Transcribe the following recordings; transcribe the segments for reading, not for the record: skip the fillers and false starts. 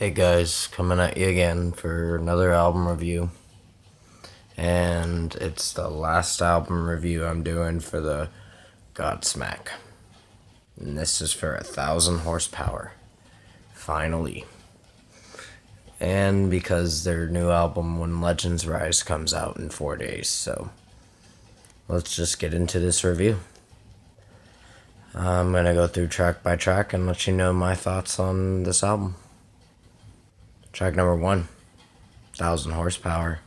Hey guys, coming at you again for another album review. And it's the last album review I'm doing for the Godsmack. And this is for 1,000 horsepower. Finally. And because their new album, When Legends Rise, comes out in 4 days. So let's just get into this review. I'm going to go through track by track and let you know my thoughts on this album. Track number 1, 1,000 horsepower.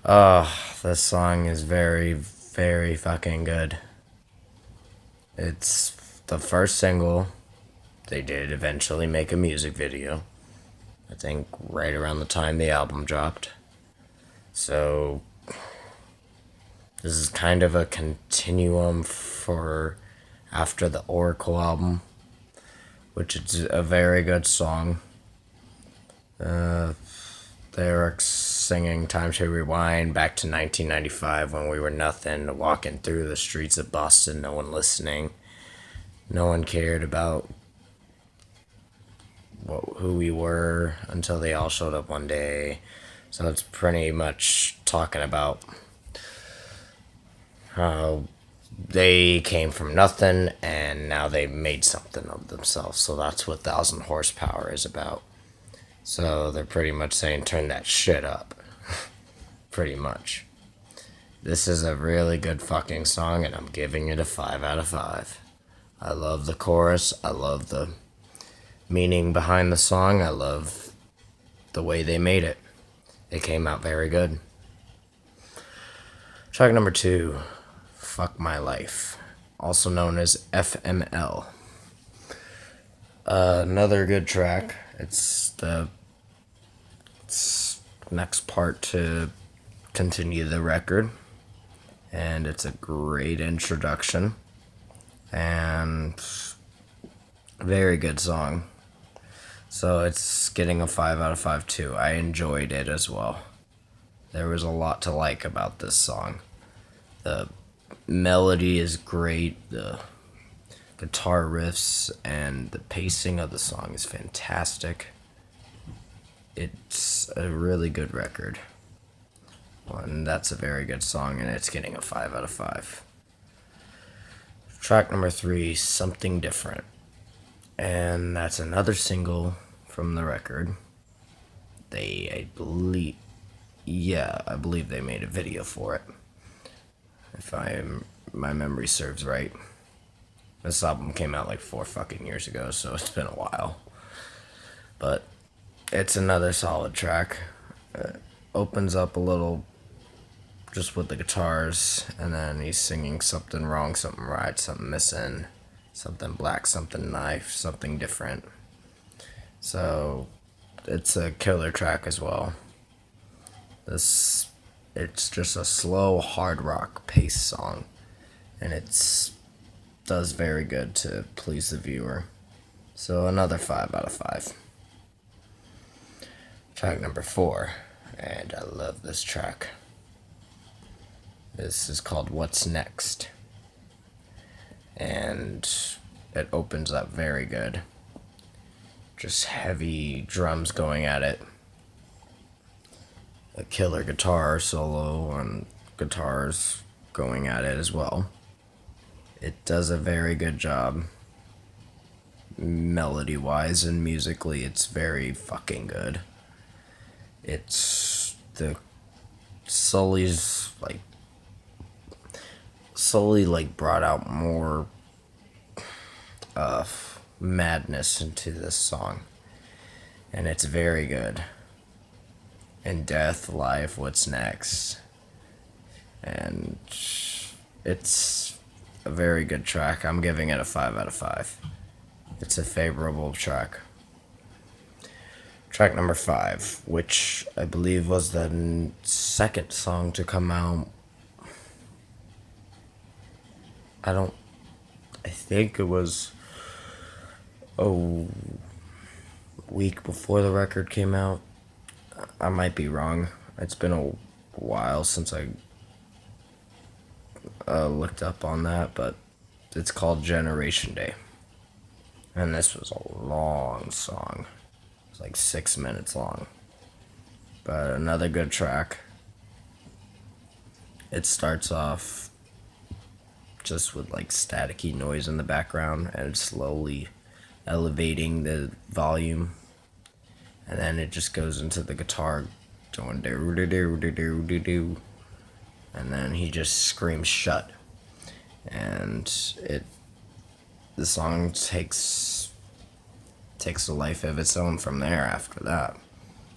This song is very, very fucking good. It's the first single. They did eventually make a music video. I think right around the time the album dropped. So this is kind of a continuum for after the Oracle album, which is a very good song. They're singing Time to Rewind back to 1995 when we were nothing, walking through the streets of Boston, no one listening. No one cared about who we were until they all showed up one day. So it's pretty much talking about how they came from nothing and now they made something of themselves. So that's what 1,000 horsepower is about. So they're pretty much saying turn that shit up. Pretty much. This is a really good fucking song and I'm giving it a 5 out of 5. I love the chorus. I love the meaning behind the song. I love the way they made it. It came out very good. Track number 2, Fuck My Life, also known as FML. Another good track. It's the next part to continue the record, and it's a great introduction and very good song. So it's getting a 5 out of 5 too. I enjoyed it as well. There was a lot to like about this song. The melody is great, the guitar riffs and the pacing of the song is fantastic. It's a really good record. And that's a very good song, and it's getting a 5 out of 5. Track number 3, Something Different. And that's another single from the record. I believe they made a video for it. If my memory serves right. This album came out like 4 fucking years ago, so it's been a while. But it's another solid track. Opens up a little just with the guitars, and then he's singing something wrong, something right, something missing, something black, something knife, something different. So it's a killer track as well. It's just a slow hard rock pace song, and it's does very good to please the viewer. So another 5 out of 5. Track number 4, and I love this track. This is called What's Next, and it opens up very good. Just heavy drums going at it. A killer guitar solo and guitars going at it as well. It does a very good job melody-wise and musically. It's very fucking good. It's the Sully brought out more madness into this song, and it's very good. In Death, Life, What's Next, and it's a very good track. I'm giving it a 5 out of 5. It's a favorable track. Track number 5, which I believe was the second song to come out. I think it was a week before the record came out. I might be wrong. It's been a while since I looked up on that, but it's called Generation Day. And this was a long song. It's like 6 minutes long. But another good track. It starts off just with like staticky noise in the background and it's slowly elevating the volume. And then it just goes into the guitar going do do do do do do do. And then he just screams shut. And the song takes a life of its own from there after that.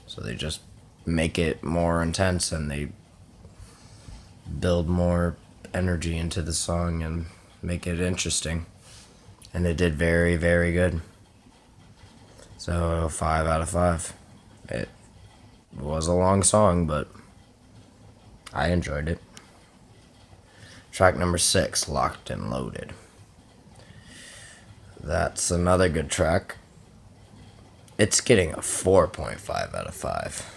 So they just make it more intense and they build more energy into the song and make it interesting. And it did very, very good. So 5 out of 5. It was a long song, but I enjoyed it. Track number 6, Locked and Loaded. That's another good track. It's getting a 4.5 out of 5.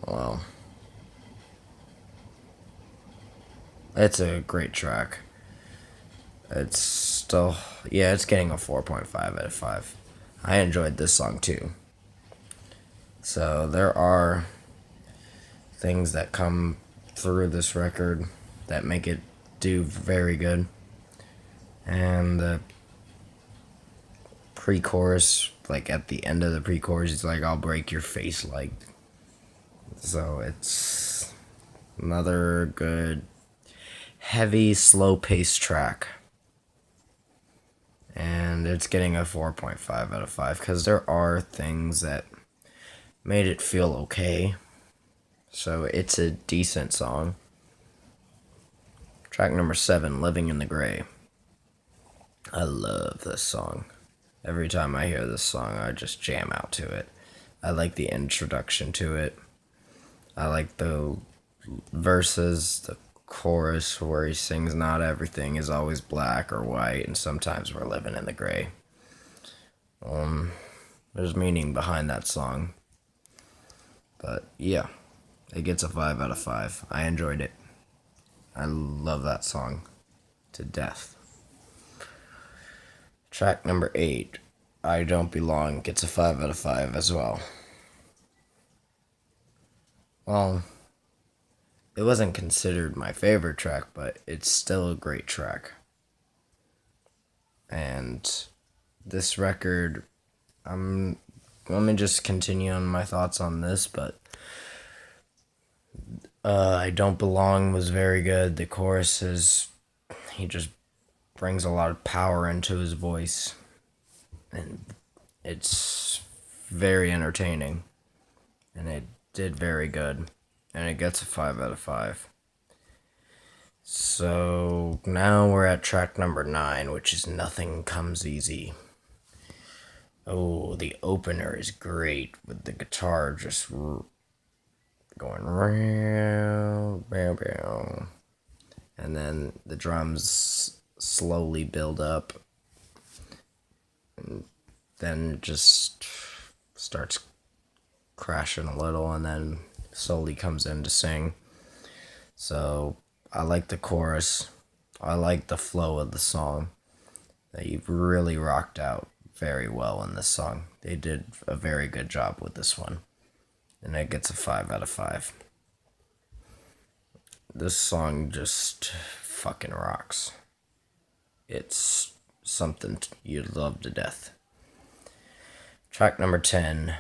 Well, it's a great track. It's still, yeah, it's getting a 4.5 out of 5. I enjoyed this song too. So there are things that come through this record that make it do very good. And the pre-chorus, like at the end of the pre-chorus, it's like, I'll break your face like. So it's another good, heavy, slow-paced track. And it's getting a 4.5 out of 5 because there are things that made it feel okay. So it's a decent song. Track number 7, Living in the Gray. I love this song. Every time I hear this song, I just jam out to it. I like the introduction to it. I like the verses, the chorus where he sings, not everything is always black or white, and sometimes we're living in the gray. There's meaning behind that song. But yeah, it gets a 5 out of 5. I enjoyed it. I love that song to death. Track number 8, I Don't Belong, gets a 5 out of 5 as well. Well, it wasn't considered my favorite track, but it's still a great track. And this record, let me just continue on my thoughts on this, but I Don't Belong was very good. The chorus he just brings a lot of power into his voice, and it's very entertaining, and it did very good, and it gets a 5 out of 5. So now we're at track number 9, which is Nothing Comes Easy. Oh, the opener is great with the guitar just going round, and then the drums slowly build up, and then it just starts crashing a little, and then slowly comes in to sing. So I like the chorus. I like the flow of the song. They really rocked out very well in this song. They did a very good job with this one, and it gets a 5 out of 5. This song just fucking rocks. It's something you'd love to death. Track number 10,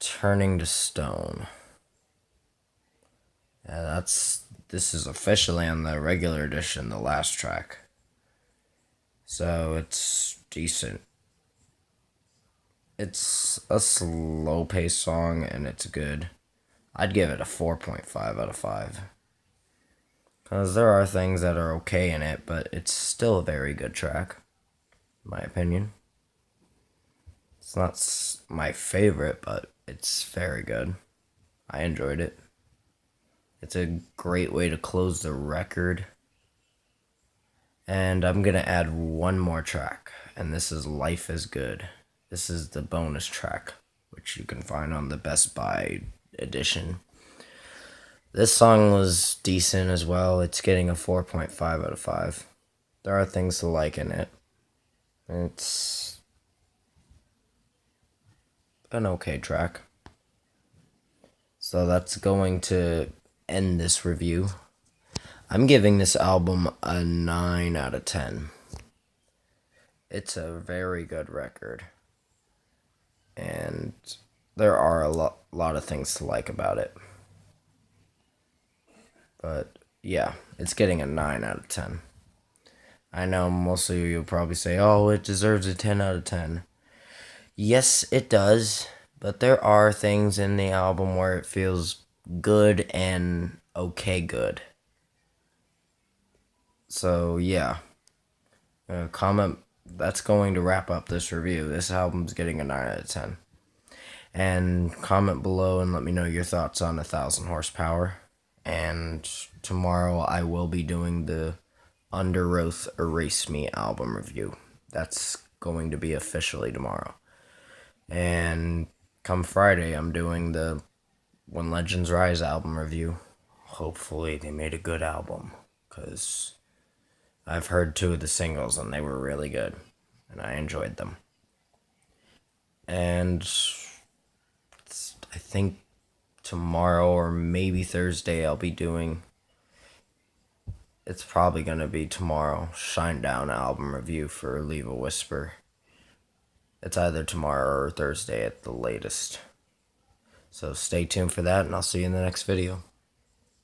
Turning to Stone. Yeah, this is officially on the regular edition, the last track. So it's decent. It's a slow-paced song, and it's good. I'd give it a 4.5 out of 5. Because there are things that are okay in it, but it's still a very good track, in my opinion. It's not my favorite, but it's very good. I enjoyed it. It's a great way to close the record. And I'm going to add one more track, and this is Life is Good. This is the bonus track, which you can find on the Best Buy edition. This song was decent as well. It's getting a 4.5 out of 5. There are things to like in it. It's an okay track. So that's going to end this review. I'm giving this album a 9 out of 10. It's a very good record. And there are a lot of things to like about it. But yeah, it's getting a 9 out of 10. I know most of you will probably say, oh, it deserves a 10 out of 10. Yes, it does. But there are things in the album where it feels good and okay good. So yeah, comment. That's going to wrap up this review. This album's getting a 9 out of 10. And comment below and let me know your thoughts on 1,000 Horsepower. And tomorrow I will be doing the Under Oath Erase Me album review. That's going to be officially tomorrow. And come Friday, I'm doing the When Legends Rise album review. Hopefully they made a good album, because I've heard 2 of the singles and they were really good, and I enjoyed them. And I think tomorrow or maybe Thursday I'll be doing, it's probably going to be tomorrow, Shinedown album review for Leave a Whisper. It's either tomorrow or Thursday at the latest. So stay tuned for that, and I'll see you in the next video.